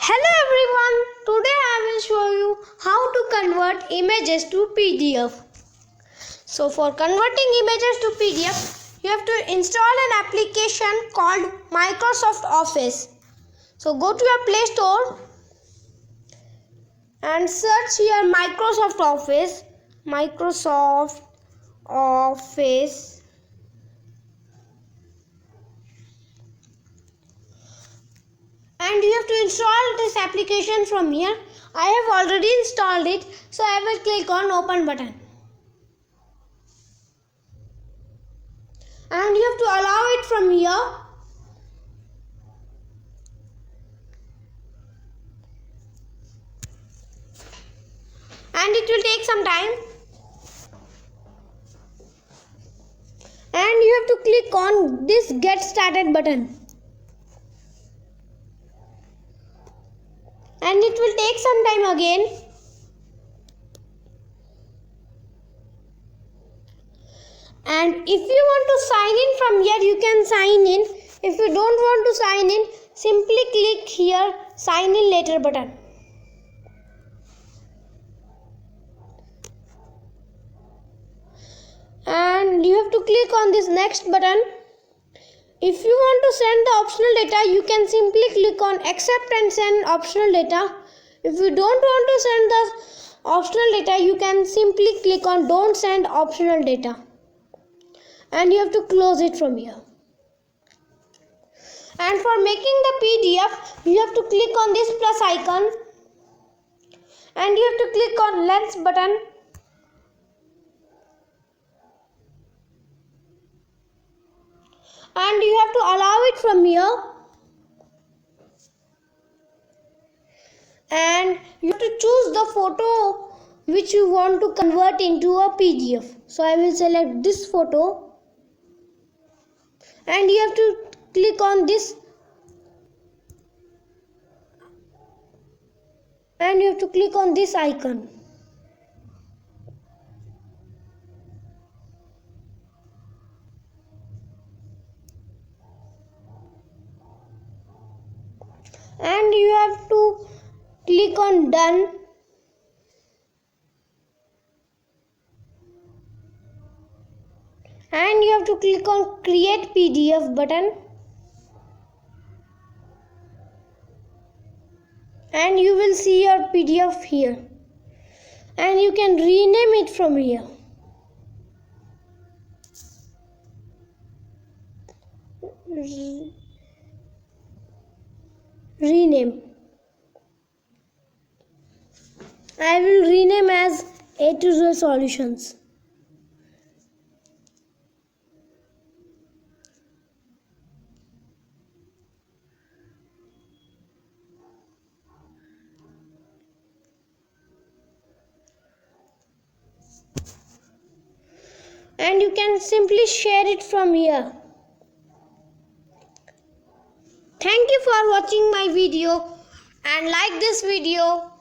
Hello everyone, today I will show you how to convert images to PDF. So for converting images to PDF, you have to install an application called Microsoft Office. So go to your Play Store and search here Microsoft Office. And you have to install this application from here. I have already installed it, so I will click on open button. And you have to allow it from here. And it will take some time. And you have to click on this get started button. And it will take some time again. And if you want to sign in from here, you can sign in. If you don't want to sign in, simply click here sign in later button. And you have to click on this next button. If you want to send the optional data, you can simply click on accept and send optional data. If you don't want to send the optional data, you can simply click on don't send optional data. And you have to close it from here. And for making the PDF, you have to click on this plus icon. And you have to click on lens button. And you have to allow it from here. And you have to choose the photo which you want to convert into a PDF. So I will select this photo. And you have to click on this. And you have to click on this icon. And you have to click on done. And you have to click on create PDF button. And you will see your PDF here. And you can rename it from here. Rename. I will rename as A to Z Solutions. And you can simply share it from here. Thank you for watching my video and like this video.